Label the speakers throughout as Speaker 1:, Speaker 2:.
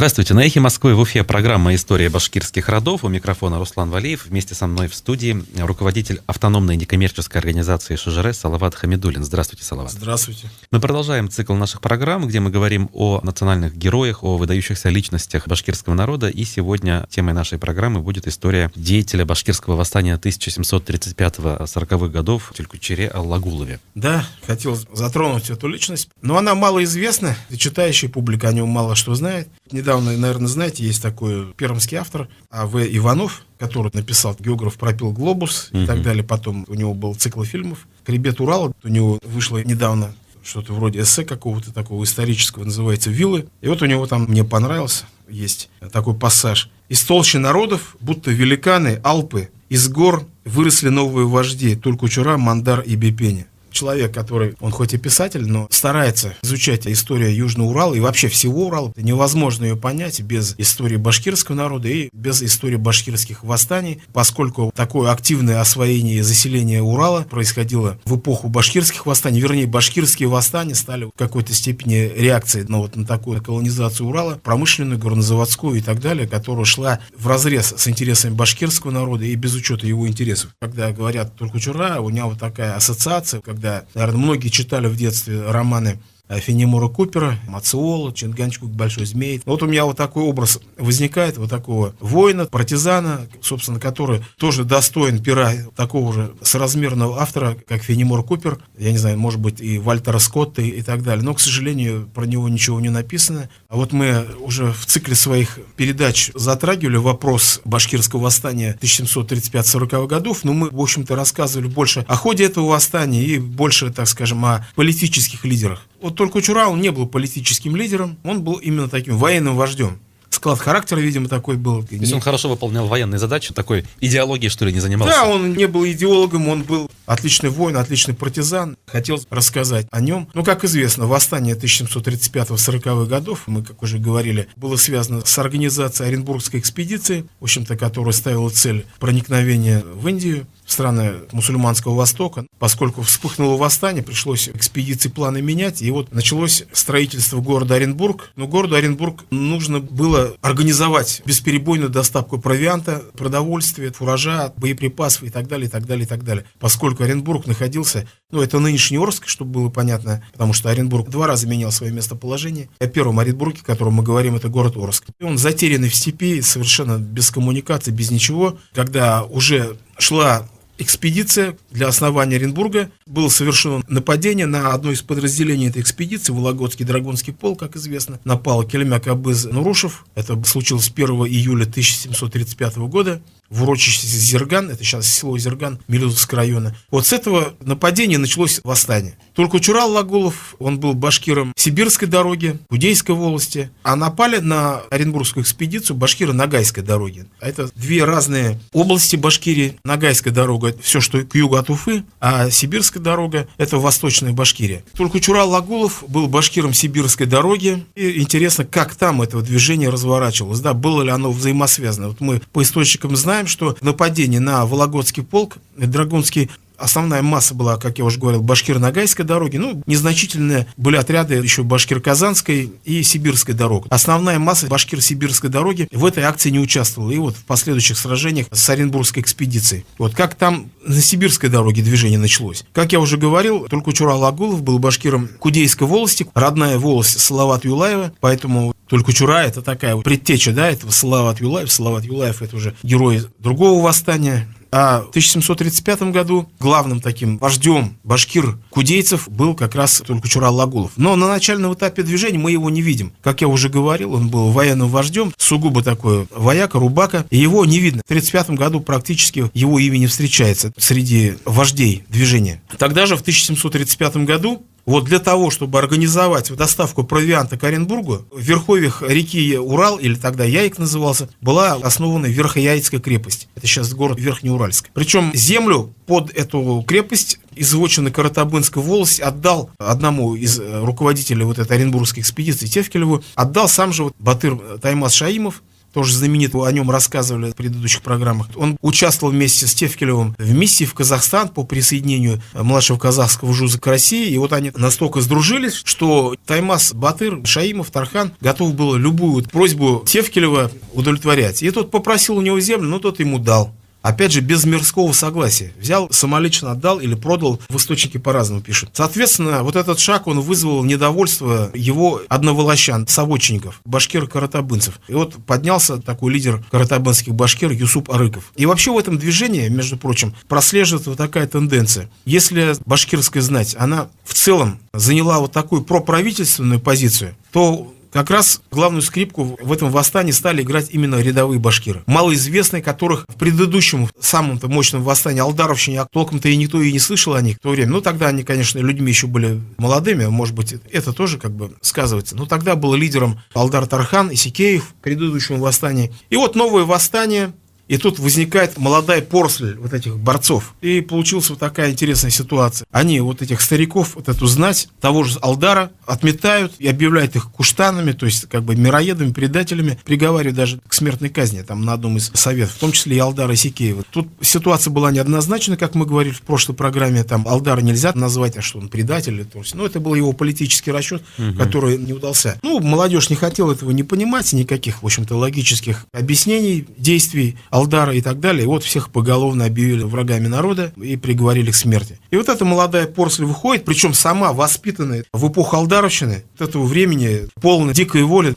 Speaker 1: Здравствуйте. На «Эхе Москвы» в Уфе программа «История башкирских родов». У микрофона Руслан Валиев. Вместе со мной в студии руководитель автономной некоммерческой организации ШЖР Салават Хамидуллин. Здравствуйте, Салават.
Speaker 2: Здравствуйте.
Speaker 1: Мы продолжаем цикл наших программ, где мы говорим о национальных героях, о выдающихся личностях башкирского народа. И сегодня темой нашей программы будет история деятеля башкирского восстания 1735-40-х годов Тюлькучире Аллагулове.
Speaker 2: Да, хотел затронуть эту личность, но она малоизвестна, читающая публика о нем мало что знает. Недавно, наверное, знаете, есть такой пермский автор А.В. Иванов, который написал «Географ пропил глобус» и так далее. Потом у него был цикл фильмов «Хребет Урала». У него вышло недавно что-то вроде эссе какого-то такого исторического, называется «Виллы». И вот у него там, мне понравился, есть такой пассаж. «Из толщи народов, будто великаны, Алпы, из гор выросли новые вожди Тюлькучира, Мандар и Бепени». Человек, который, он хоть и писатель, но старается изучать историю Южного Урала и вообще всего Урала. Невозможно ее понять без истории башкирского народа и без истории башкирских восстаний, поскольку такое активное освоение и заселение Урала происходило в эпоху башкирских восстаний. Вернее, башкирские восстания стали в какой-то степени реакцией на такую колонизацию Урала, промышленную, горнозаводскую и так далее, которая шла вразрез с интересами башкирского народа и без учета его интересов. Когда говорят Тюлькучира, у меня вот такая ассоциация, когда, наверное, многие читали в детстве романы Фенемора Купера, Мациола, Чинганчгук, Большой Змей. Вот у меня вот такой образ возникает, вот такого воина, партизана, собственно, который тоже достоин пера такого же соразмерного автора, как Фенемор Купер, я не знаю, может быть, и Вальтера Скотта и так далее. Но, к сожалению, про него ничего не написано. А вот мы уже в цикле своих передач затрагивали вопрос башкирского восстания 1735-40-х годов, но мы, в общем-то, рассказывали больше о ходе этого восстания и больше, так скажем, о политических лидерах. Вот Тюлькучира, он не был политическим лидером, он был именно таким военным вождем. Склад характера, видимо, такой был.
Speaker 1: То есть он хорошо выполнял военные задачи, такой идеологией, что ли, не занимался?
Speaker 2: Да, он не был идеологом, он был отличный воин, отличный партизан. Хотел рассказать о нем. Но, как известно, восстание 1735-40-х годов, мы, как уже говорили, было связано с организацией Оренбургской экспедиции, в общем-то, которая ставила цель проникновения в Индию, в страны мусульманского Востока. Поскольку вспыхнуло восстание, пришлось экспедиции планы менять, и вот началось строительство города Оренбург. Но городу Оренбург нужно было организовать бесперебойную доставку провианта, продовольствия, фуража, боеприпасов и так далее, и так далее, и так далее. Поскольку Оренбург находился, это нынешний Орск, чтобы было понятно, потому что Оренбург 2 раза менял свое местоположение. О первом Оренбурге, о котором мы говорим, это город Орск. И он затерянный в степи, совершенно без коммуникации, без ничего. Когда уже шла экспедиция для основания Оренбурга, было совершено нападение на одно из подразделений этой экспедиции, Вологодский драгунский полк, как известно, напал Келемяк Абыз Нурушев. Это случилось 1 июля 1735 года в урочище Зерган, это сейчас село Зерган Милютовского района. Вот с этого нападения началось восстание. Тюлькучира Аллагулов, он был башкиром Сибирской дороги, Удейской волости, а напали на Оренбургскую экспедицию башкиры Ногайской дороги. Это 2 разные области Башкирии. Ногайская дорога — это все, что к югу от Уфы, а Сибирская дорога — это восточная Башкирия. Тюлькучира Аллагулов был башкиром Сибирской дороги. И интересно, как там это движение разворачивалось, да, было ли оно взаимосвязано. Вот мы по источникам знаем, что нападение на Вологодский полк, Драгунский, основная масса была, как я уже говорил, Башкир-Ногайской дороги, незначительные были отряды еще Башкир-Казанской и Сибирской дороги. Основная масса Башкир-Сибирской дороги в этой акции не участвовала, и вот в последующих сражениях с Оренбургской экспедицией. Вот как там на Сибирской дороге движение началось. Как я уже говорил, Тюлькучира Аллагулов был башкиром Кудейской волости, родная волость Салават Юлаева, поэтому Тюлькучира — это такая предтеча, да, этого Салават Юлаев. Салават Юлаев — это уже герой другого восстания. А в 1735 году главным таким вождем башкир-кудейцев был как раз Тюлькучира Аллагулов. Но на начальном этапе движения мы его не видим. Как я уже говорил, он был военным вождем, сугубо такой вояка, рубака, и его не видно. В 1935 году практически его имя не встречается среди вождей движения. Тогда же в 1735 году вот для того, чтобы организовать доставку провианта к Оренбургу, в верховьях реки Урал, или тогда Яик назывался, была основана Верхояицкая крепость. Это сейчас город Верхнеуральск. Причем землю под эту крепость из вотчины Каратабынской волости отдал одному из руководителей вот этой Оренбургской экспедиции, Тевкелеву, отдал сам же Батыр Таймас Шаимов. тоже знаменит, о нем рассказывали в предыдущих программах. Он участвовал вместе с Тевкелевым в миссии в Казахстан по присоединению младшего казахского вужуза к России. И вот они настолько сдружились, что Таймас Батыр, Шаимов, Тархан готов был любую просьбу Тевкелева удовлетворять. И тот попросил у него землю, но тот ему дал. Опять же, без мирского согласия. Взял, самолично отдал или продал, в источнике по-разному пишут. Соответственно, вот этот шаг, он вызвал недовольство его одноволощан, совотчинников, башкир-каратабынцев. И вот поднялся такой лидер каратабынских башкир Юсуп Арыков. И вообще в этом движении, между прочим, прослеживается вот такая тенденция. Если башкирская знать, она в целом заняла вот такую проправительственную позицию, то как раз главную скрипку в этом восстании стали играть именно рядовые башкиры. Малоизвестные, которых в предыдущем самом-то мощном восстании Алдаровщине толком-то и никто и не слышал о них в то время. Ну, тогда они, конечно, людьми еще были молодыми, может быть, это тоже как бы сказывается. Но тогда был лидером Алдар Тархан, Исикеев в предыдущем восстании. И вот новое восстание. И тут возникает молодая поросль вот этих борцов. И получилась вот такая интересная ситуация. Они вот этих стариков, вот эту знать, того же Алдара, отметают и объявляют их куштанами, то есть как бы мироедами, предателями, приговаривают даже к смертной казни там на одном из советов, в том числе и Алдара Исикеева. Тут ситуация была неоднозначна, как мы говорили в прошлой программе, там Алдара нельзя назвать, а что он предатель, но это был его политический расчет, который не удался. Ну, молодежь не хотела этого не понимать, никаких, в общем-то, логических объяснений, действий Алдара и так далее. И вот всех поголовно объявили врагами народа и приговорили к смерти. И вот эта молодая поросль выходит, причем сама воспитанная в эпоху Алдаровщины, от этого времени полной дикой воли,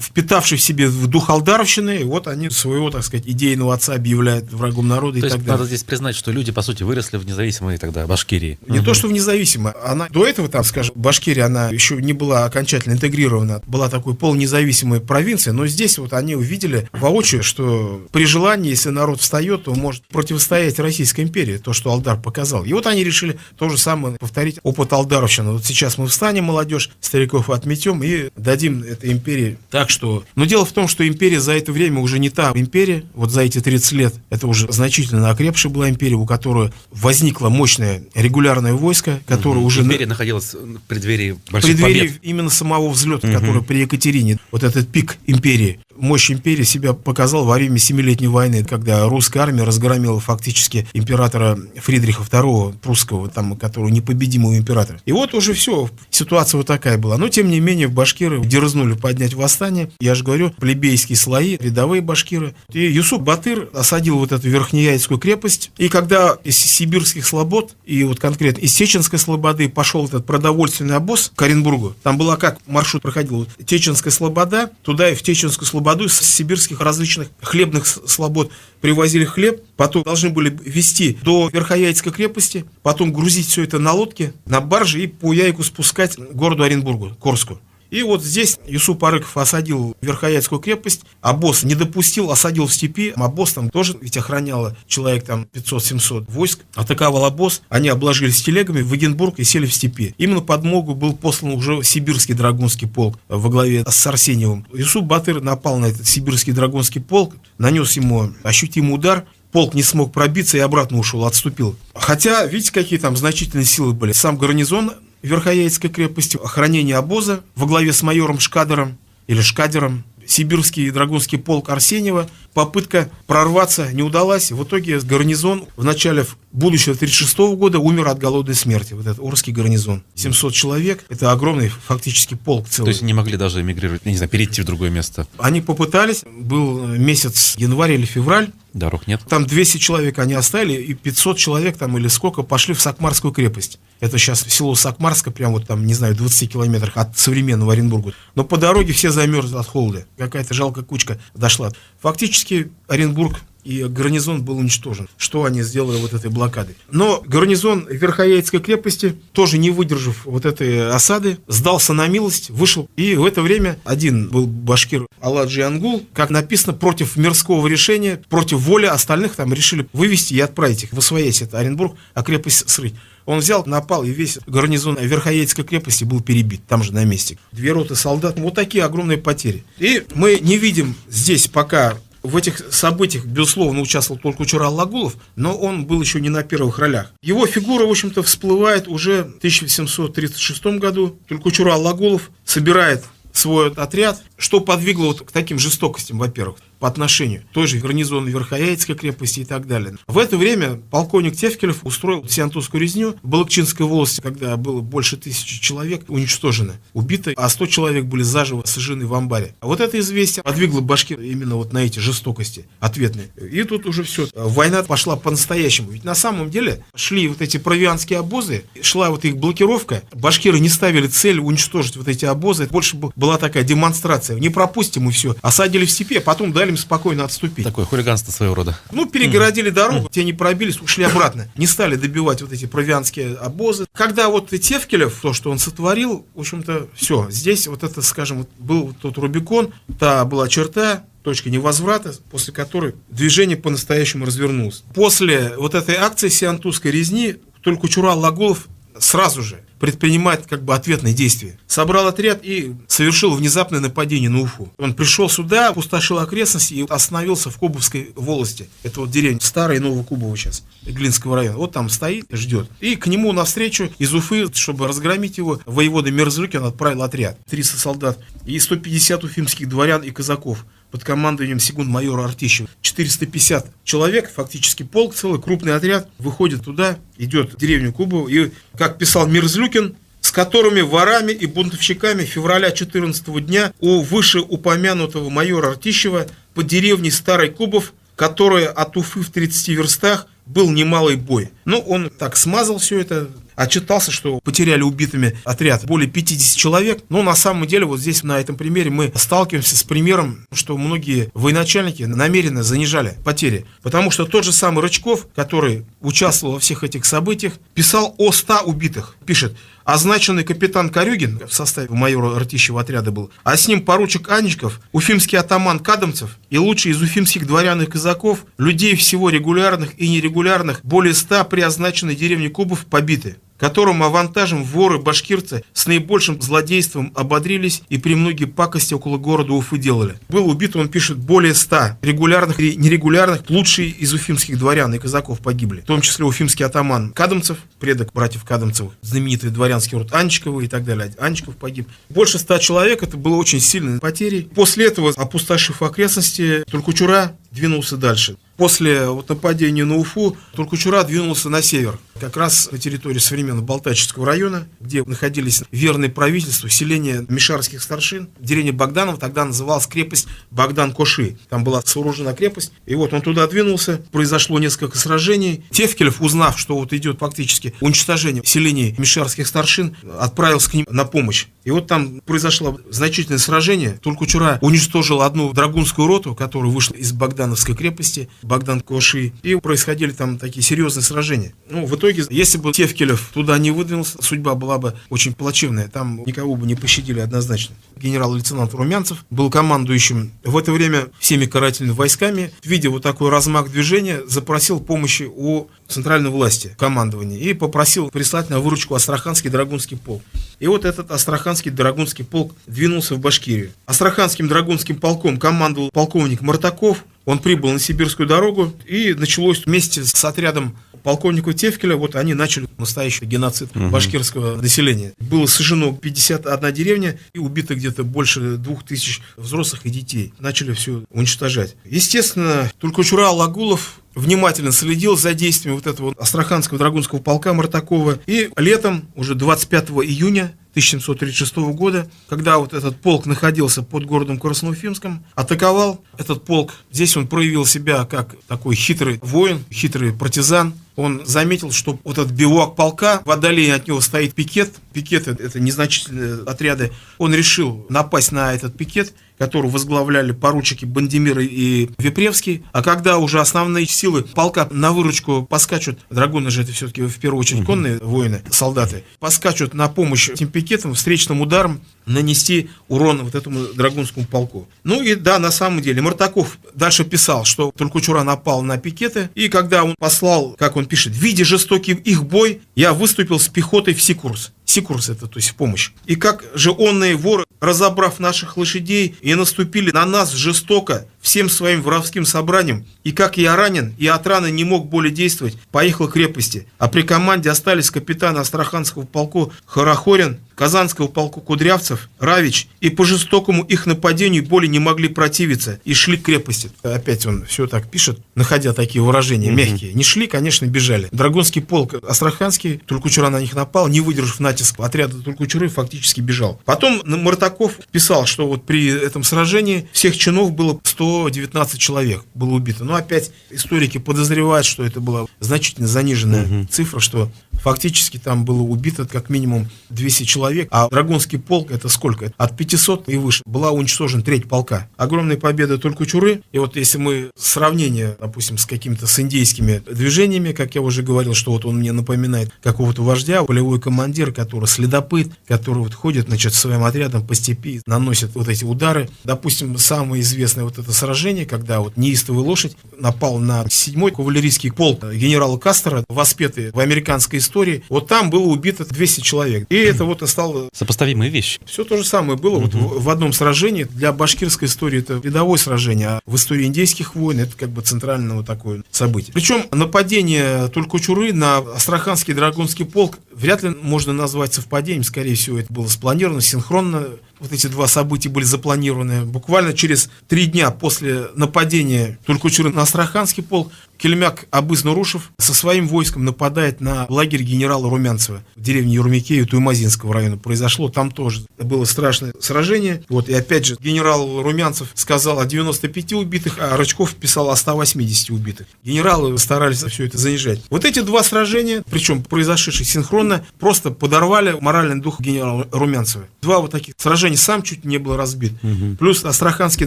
Speaker 2: впитавшей в себе в дух Алдаровщины, и вот они своего, так сказать, идейного отца объявляют врагом народа и так далее.
Speaker 1: Надо здесь признать, что люди, по сути, выросли в независимой тогда Башкирии.
Speaker 2: Не то, что в независимой. Она до этого, там, скажем, Башкирия, она еще не была окончательно интегрирована, была такой полунезависимой провинцией, но здесь вот они увидели воочию, что при желании, если народ встает, то может противостоять Российской империи, то, что Алдар показал. И вот они решили то же самое повторить опыт Алдаровщины. Вот сейчас мы встанем, молодежь, стариков отметем и дадим этой империи так, что... Но дело в том, что империя за это время уже не та империя, вот за эти 30 лет, это уже значительно окрепшая была империя, у которой возникло мощное регулярное войско, которое уже...
Speaker 1: Империя находилась в преддверии больших побед.
Speaker 2: Именно самого взлета, который при Екатерине, вот этот пик империи. Мощь империи себя показал во время Семилетней войны, когда русская армия разгромила фактически императора Фридриха II прусского, там, которого непобедимого императора. И вот уже все, ситуация вот такая была. Но, тем не менее, башкиры дерзнули поднять восстание. Я же говорю, плебейские слои, рядовые башкиры. И Юсуп Батыр осадил вот эту Верхнеяицкую крепость. И когда из сибирских слобод, и вот конкретно из Сеченской слободы пошел этот продовольственный обоз к Оренбургу, там была как маршрут проходил, Теченская слобода, туда и в Теченскую слободу из сибирских различных хлебных слобод привозили хлеб, потом должны были везти до Верхояицкой крепости, потом грузить все это на лодке, на барже и по Яйку спускать к городу Оренбургу, Корску. И вот здесь Юсуп Арыков осадил Верхояицкую крепость, обоз не допустил, осадил в степи, обоз там тоже ведь охраняло человек там 500-700 войск, атаковал обоз, они обложились телегами в Эгенбург и сели в степи. Именно подмогу был послан уже сибирский драгунский полк во главе с Арсеньевым. Юсуп Батыр напал на этот сибирский драгунский полк, нанес ему ощутимый удар, полк не смог пробиться и обратно ушел, отступил. Хотя, видите, какие там значительные силы были. Сам гарнизон Верхояицкой крепости, охранение обоза во главе с майором Шкадером или Шкадером, сибирский драгунский полк Арсеньева, попытка прорваться не удалась. В итоге гарнизон в начале будущего 1936 года умер от голодной смерти. Вот этот Орский гарнизон. 700 человек. Это огромный фактически полк целый.
Speaker 1: То есть не могли даже эмигрировать, не знаю, перейти в другое место?
Speaker 2: Они попытались. Был месяц январь или февраль.
Speaker 1: Дорог нет.
Speaker 2: Там 200 человек они оставили, и 500 человек там или сколько пошли в Сакмарскую крепость. Это сейчас село Сакмарска, прям вот там, не знаю, 20 километрах от современного Оренбурга. Но по дороге все замерзли от холода. Какая-то жалкая кучка дошла. Фактически Оренбург и гарнизон был уничтожен. Что они сделали вот этой блокадой? Но гарнизон Верхояицкой крепости, тоже не выдержав вот этой осады, сдался на милость, вышел. И в это время один был башкир Аладжи Ангул, как написано, против мирского решения, против воли остальных там решили вывести и отправить их в Освоясь, это Оренбург, а крепость срыть. Он взял, напал, и весь гарнизон Верхояицкой крепости был перебит, там же на месте. 2 роты солдат, вот такие огромные потери. И мы не видим здесь пока... В этих событиях, безусловно, участвовал только Кучура Аллагулов, но он был еще не на первых ролях. Его фигура, в общем-то, всплывает уже в 1736 году. Только Кучура Аллагулов собирает свой отряд, что подвигло вот к таким жестокостям, во-первых. по отношению к той же гарнизону Верхояицкой крепости и так далее. В это время полковник Тевкелев устроил Сиантузскую резню в Балыкчинской волости, когда было больше 1000 человек уничтожено, убито, а 100 человек были заживо сожжены в амбаре. А вот это известие подвигло башкир именно вот на эти жестокости ответные. И тут уже все, война пошла по-настоящему. Ведь на самом деле шли вот эти провианские обозы, шла вот их блокировка, башкиры не ставили цель уничтожить вот эти обозы, это больше была такая демонстрация, не пропустим и все, осадили в степи, а потом дали им спокойно отступить.
Speaker 1: Такое хулиганство своего рода.
Speaker 2: Ну, перегородили дорогу, те не пробились, ушли обратно, не стали добивать вот эти провианские обозы. Когда вот Тевкелев, то, что он сотворил, в общем-то, все, здесь вот это, скажем, вот был вот тот Рубикон, та была черта, точка невозврата, после которой движение по-настоящему развернулось. После вот этой акции Сиантузской резни Толькучура Алагулов сразу же предпринимает как бы ответные действия. Собрал отряд и совершил внезапное нападение на Уфу. Он пришел сюда, опустошил окрестности и остановился в Кубовской волости. Это вот деревня Старая и Новокубово сейчас, Глинского района. Вот там стоит, ждет. И к нему навстречу из Уфы, чтобы разгромить его, воевода Мерзлюкин отправил отряд. 300 солдат и 150 уфимских дворян и казаков под командованием секунд-майора Артищева. 450 человек, фактически полк, целый крупный отряд, выходит туда, идет в деревню Кубово. И, как писал Мерзлюкин, с которыми ворами и бунтовщиками февраля 14 дня у вышеупомянутого майора Артищева под деревней Старый Кубов, которая от Уфы в 30 верстах, был немалый бой. Ну, он так смазал все это, отчитался, что потеряли убитыми отряд более 50 человек. Но на самом деле вот здесь на этом примере мы сталкиваемся с примером, что многие военачальники намеренно занижали потери. Потому что тот же самый Рычков, который участвовал во всех этих событиях, писал о 100 убитых. Пишет: означенный капитан Корюгин в составе майора Артищева отряда был, а с ним поручик Аничков, уфимский атаман Кадамцев и лучшие из уфимских дворян и казаков, людей всего регулярных и нерегулярных, более 100 при означенной деревне Кубов побиты, которым авантажем воры-башкирцы с наибольшим злодейством ободрились и премногие пакости около города Уфы делали. Был убит, он пишет, более 100 регулярных и нерегулярных, лучшие из уфимских дворян и казаков погибли, в том числе уфимский атаман Кадамцев, предок братьев Кадамцевых, знаменитый дворянский род Аничкова и так далее. Аничков погиб. Больше 100 человек, это было очень сильные потери. После этого, опустошив окрестности, Толькучура двинулся дальше. После вот нападения на Уфу Толькучура двинулся на север, как раз на территории современного Балтачского района, где находились верные правительству, селение мишарских старшин. Деревня Богданова тогда называлась крепость Богдан-Коши. Там была сооружена крепость. И вот он туда двинулся, произошло несколько сражений. Тевкелев, узнав, что вот идет фактически уничтожение селений мишарских старшин, отправился к ним на помощь. И вот там произошло значительное сражение. Толькучура уничтожил одну драгунскую роту, которая вышла из Богдановской крепости, Богдан-Коши, и происходили там такие серьезные сражения. Ну, в итоге, если бы Тевкелев туда не выдвинулся, судьба была бы очень плачевная. Там никого бы не пощадили однозначно. Генерал-лейтенант Румянцев был командующим в это время всеми карательными войсками. Видя вот такой размах движения, запросил помощи у центральной власти, командования, и попросил прислать на выручку Астраханский драгунский полк. И вот этот Астраханский драгунский полк двинулся в Башкирию. Астраханским драгунским полком командовал полковник Мартаков. Он прибыл на Сибирскую дорогу, и началось вместе с отрядом полковника Тевкеля, вот они начали настоящий геноцид башкирского населения. Было сожжено 51 деревня и убито где-то больше 2000 взрослых и детей. Начали все уничтожать. Естественно, Толькучура Алагулов внимательно следил за действиями вот этого Астраханского драгунского полка Мартакова. И летом, уже 25 июня 1736 года, когда вот этот полк находился под городом Красноуфимском, атаковал этот полк. Здесь он проявил себя как такой хитрый воин, хитрый партизан. Он заметил, что вот этот бивуак полка, в отдалении от него стоит пикет. Пикеты — это незначительные отряды. Он решил напасть на этот пикет, который возглавляли поручики Бандемир и Вепревский. А когда уже основные силы полка на выручку поскачут, драгуны же это все-таки в первую очередь конные воины, солдаты, поскачут на помощь этим пикетам, встречным ударом нанести урон вот этому драгунскому полку. Ну и да, на самом деле, Мартаков дальше писал, что Толькучура напал на пикеты, и когда он послал, как он пишет, видя жестокий их бой, я выступил с пехотой в Сикурс. Сикурс — это, то есть, в помощь. И как же онные воры, разобрав наших лошадей, и наступили на нас жестоко, всем своим воровским собранием, и как я ранен, и от раны не мог более действовать, поехал к крепости. А при команде остались капитан Астраханского полку Хорохорин, Казанского полку Кудрявцев, Равич, и по жестокому их нападению более не могли противиться и шли к крепости. Опять он все так пишет, находя такие выражения мягкие. Не шли, конечно, бежали. Драгунский полк Астраханский, Тулькучура на них напал, не выдержав натиск отряда Тулькучуры, фактически бежал. Потом Мартаков писал, что вот при этом сражении всех чинов было 119 человек было убито. Но опять историки подозревают, что это была значительно заниженная цифра, что фактически там было убито как минимум 200 человек, а Драгунский полк это сколько? От 500 и выше. Была уничтожена треть полка. Огромная победа Тулькучуры. И вот если мы сравнение, допустим, с какими-то с индейскими движениями, как я уже говорил, что вот он мне напоминает какого-то вождя, полевой командир, который следопыт, который вот ходит, значит, своим отрядом по степи, наносит вот эти удары. Допустим, самое известное вот это сражение, когда вот неистовая лошадь напал на 7-й кавалерийский полк генерала Кастера, воспетый в американской истории. Вот там было убито 200 человек. И это вот стало...
Speaker 1: Сопоставимые вещи.
Speaker 2: Все то же самое было вот в одном сражении. Для башкирской истории это рядовое сражение, а в истории индейских войн это как бы центральное вот такое событие. Причем нападение Тулькучуры на Астраханский Драгунский полк вряд ли можно назвать совпадением. Скорее всего, это было спланировано, синхронно. Вот эти два события были запланированы. Буквально через 3 дня после нападения Тулькучуры на Астраханский полк Кельмяк Абыз-Нурушев со своим войском нападает на лагерь генерала Румянцева в деревне Ермекею Туймазинского района. Произошло там тоже было страшное сражение. Вот, и опять же генерал Румянцев сказал о 95 убитых, а Рычков писал о 180 убитых. Генералы старались все это занижать. Вот эти два сражения, причем произошедшие синхронно, просто подорвали моральный дух генерала Румянцева. Два вот таких сражения сам чуть не был разбит. Плюс Астраханский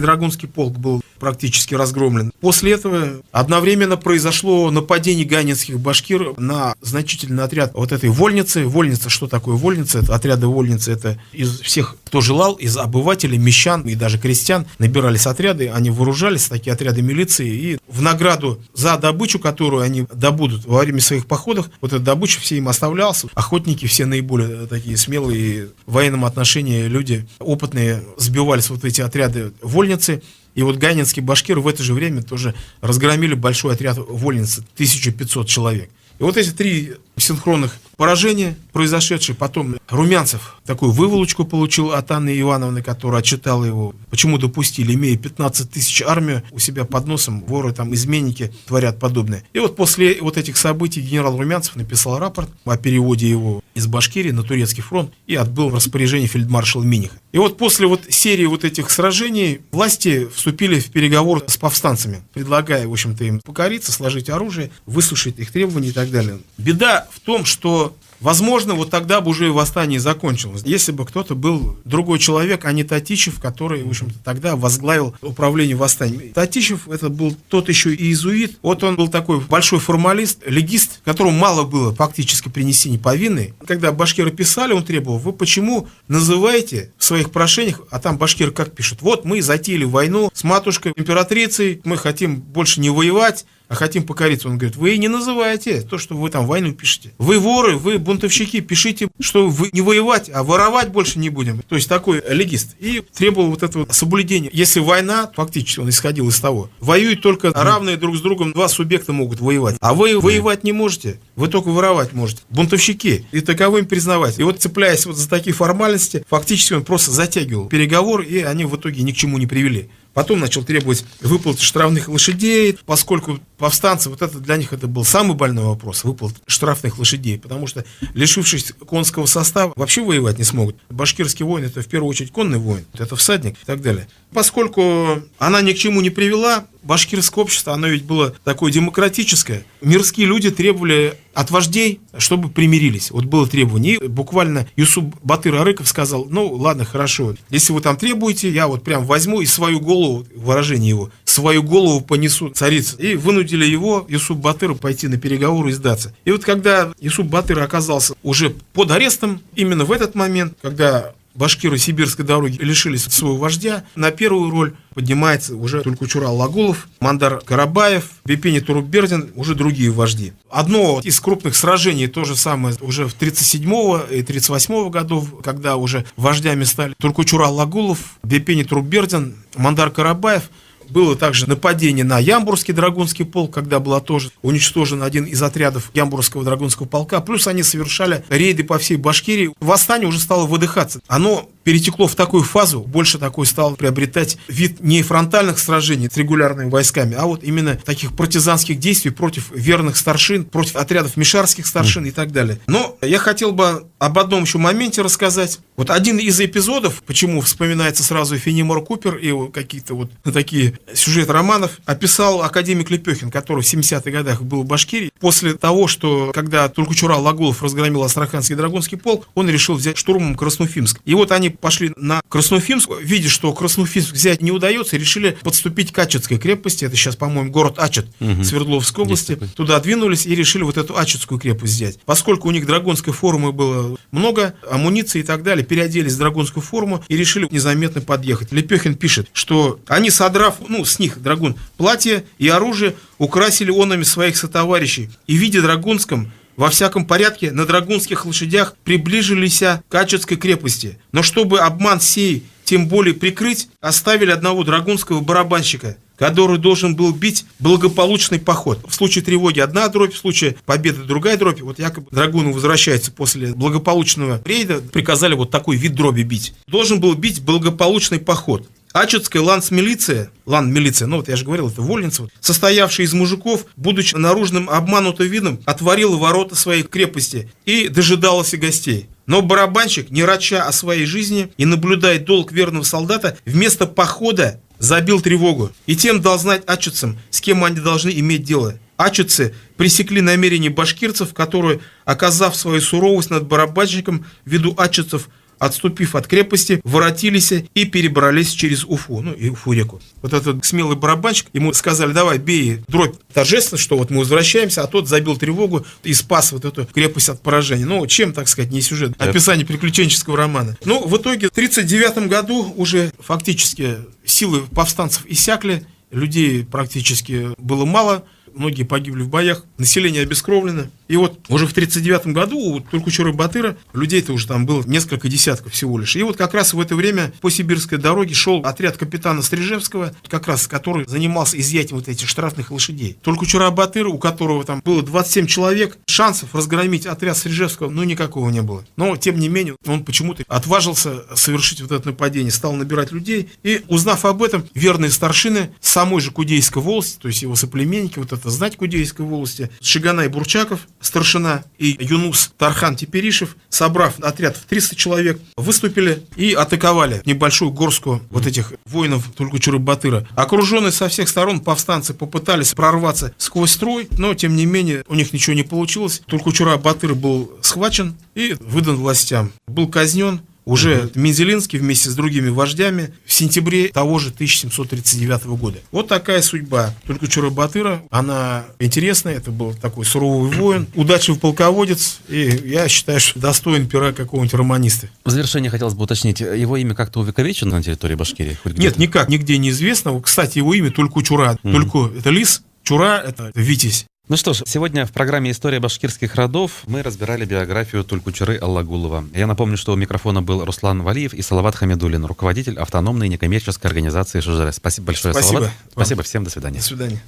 Speaker 2: Драгунский полк был практически разгромлен. После этого одновременно произошло нападение ганинских башкир на значительный отряд вот этой вольницы. Вольница, что такое вольница? Это отряды вольницы, это из всех, кто желал, из обывателей, мещан и даже крестьян набирались отряды, они вооружались, такие отряды милиции, и в награду за добычу, которую они добудут во время своих походов, вот эта добыча все им оставлялась. Охотники, все наиболее такие смелые в военном отношении люди, опытные, сбивались вот эти отряды вольницы. И вот ганинские башкиры в это же время тоже разгромили большой отряд вольницы, 1500 человек. И вот эти 3 синхронных поражения, произошедшие, потом Румянцев такую выволочку получил от Анны Ивановны, которая отчитала его, почему допустили, имея 15 тысяч армию у себя под носом, воры, там, изменники творят подобное. И вот после вот этих событий генерал Румянцев написал рапорт о переводе его из Башкирии на Турецкий фронт и отбыл в распоряжение фельдмаршала Миниха. И вот после вот серии вот этих сражений власти вступили в переговоры с повстанцами, предлагая, в общем-то, им покориться, сложить оружие, выслушать их требования и так далее. Беда в том, что, возможно, вот тогда бы уже восстание закончилось, если бы кто-то был другой человек, а не Татищев, который, в общем-то, тогда возглавил управление восстанием. Татищев, это был тот еще и иезуит, вот он был такой большой формалист, легист, которому мало было фактически принесения повинной. Когда башкиры писали, он требовал: вы почему называете в своих прошениях, а там башкиры как пишут: вот мы затеяли войну с матушкой императрицей, мы хотим больше не воевать, а хотим покориться. Он говорит: вы не называете то, что вы там войну пишете. Вы воры, вы бунтовщики, пишите, что вы не воевать, а воровать больше не будем. То есть такой легист. И требовал вот этого соблюдения. Если война, фактически он исходил из того, воюют только равные друг с другом 2 субъекта могут воевать. А вы воевать не можете, вы только воровать можете. Бунтовщики. И таковым признавать. И вот, цепляясь вот за такие формальности, фактически он просто затягивал переговоры, и они в итоге ни к чему не привели. Потом начал требовать выплаты штрафных лошадей, поскольку повстанцы, вот это для них это был самый больной вопрос, выплат штрафных лошадей, потому что, лишившись конского состава, вообще воевать не смогут. Башкирский воин — это в первую очередь конный воин, это всадник и так далее. Поскольку она ни к чему не привела, башкирское общество, оно ведь было такое демократическое, мирские люди требовали от вождей, чтобы примирились. Вот было требование. И буквально Юсуп Батыр Арыков сказал: ну ладно, хорошо, если вы там требуете, я вот прям возьму и свою голову, выражение его, свою голову понесу царице. И вынудили его, Юсуп Батыра, пойти на переговоры и сдаться. И вот когда Юсуп Батыр оказался уже под арестом, именно в этот момент, когда башкиры сибирской дороги лишились своего вождя, на первую роль поднимается уже Тулькучура Алагулов, Мандар Карабаев, Бепени Турупбердин, уже другие вожди. Одно из крупных сражений, то же самое уже в 37-го и 38-го годов, когда уже вождями стали Тулькучура Алагулов, Бепени Турупбердин, Мандар Карабаев. Было также нападение на Ямбургский драгунский полк, когда был тоже уничтожен один из отрядов Ямбургского драгунского полка. Плюс они совершали рейды по всей Башкирии. Восстание уже стало выдыхаться. Оно перетекло в такую фазу, больше такой стало приобретать вид не фронтальных сражений с регулярными войсками, а вот именно таких партизанских действий против верных старшин, против отрядов мишарских старшин и так далее. Но я хотел бы об одном еще моменте рассказать. Вот один из эпизодов, почему вспоминается сразу Фенемор Купер и какие-то вот такие сюжеты романов, описал академик Лепехин, который в 70-х годах был в Башкирии. После того, что когда Тулькучура Алагулов разгромил Астраханский драгунский полк, он решил взять штурмом Красноуфимск. И вот они пошли на Красноуфимск, видя, что Красноуфимск взять не удается, решили подступить к Ачетской крепости. Это сейчас, по-моему, город Ачет Свердловской области. Туда двинулись и решили вот эту Ачетскую крепость взять. Поскольку у них драгунской формы было много, амуниции и так далее, переоделись в драгунскую форму и решили незаметно подъехать. Лепехин пишет, что они, содрав, с них драгун, платье и оружие, украсили онами своих сотоварищей. И, видя драгунском, во всяком порядке на драгунских лошадях приближились к Ачетской крепости. Но чтобы обман сей тем более прикрыть, оставили одного драгунского барабанщика, который должен был бить благополучный поход. В случае тревоги одна дробь, в случае победы другая дробь. Вот якобы драгуны возвращаются после благополучного рейда, приказали вот такой вид дроби бить. Должен был бить благополучный поход. Ачетская ландмилиция, вот я же говорил, это вольница, состоявшая из мужиков, будучи наружным обманутым видом, отворила ворота своей крепости и дожидалась гостей. Но барабанщик, не рача о своей жизни и наблюдая долг верного солдата, вместо похода забил тревогу. И тем дал знать ачетцам, с кем они должны иметь дело. Ачетцы пресекли намерения башкирцев, которые, оказав свою суровость над барабанщиком, ввиду ачетцев, отступив от крепости, воротились и перебрались через Уфу, и Уфу-реку. Вот этот смелый барабанщик, ему сказали, давай, бей дробь торжественно, что вот мы возвращаемся, а тот забил тревогу и спас вот эту крепость от поражения. Чем, так сказать, не сюжет, описание приключенческого романа. В итоге в 1939 году уже фактически силы повстанцев иссякли, людей практически было мало, многие погибли в боях, население обескровлено. И вот уже в 1939 году у Тулькучуры-Батыра людей-то уже там было несколько десятков всего лишь. И вот как раз в это время по сибирской дороге шел отряд капитана Стрижевского, как раз который занимался изъятием вот этих штрафных лошадей. Тулькучура-Батыр, у которого там было 27 человек, шансов разгромить отряд Стрижевского, никакого не было. Но, тем не менее, он почему-то отважился совершить вот это нападение, стал набирать людей. И, узнав об этом, верные старшины самой же Кудейской волости, то есть его соплеменники, вот это знать Кудейской волости, Шиганай Бурчаков, старшина, и Юнус Тархан Теперишев, собрав отряд в 300 человек, выступили и атаковали небольшую горстку вот этих воинов Тулькучуры-Батыра. Окруженные со всех сторон повстанцы попытались прорваться сквозь строй, но, тем не менее, у них ничего не получилось. Тулькучура-Батыр был схвачен и выдан властям. Был казнен уже Мензелинский вместе с другими вождями в сентябре того же 1739 года. Вот такая судьба Тулькучура-Батыра. Она интересная, это был такой суровый воин, удачливый полководец, и я считаю, что достоин пера какого-нибудь романиста.
Speaker 1: В завершение хотелось бы уточнить, его имя как-то увековечено на территории Башкирии?
Speaker 2: Нет, никак, нигде неизвестно. Кстати, его имя Тулькучура. Тульку – это лис, Чура – это Витязь.
Speaker 1: Ну что ж, сегодня в программе «История башкирских родов» мы разбирали биографию Тулькучуры Аллагулова. Я напомню, что у микрофона был Руслан Валиев и Салават Хамидуллин, руководитель автономной некоммерческой организации «Шужаре». Спасибо большое,
Speaker 2: Спасибо.
Speaker 1: Салават. Спасибо всем, до свидания.
Speaker 2: До свидания.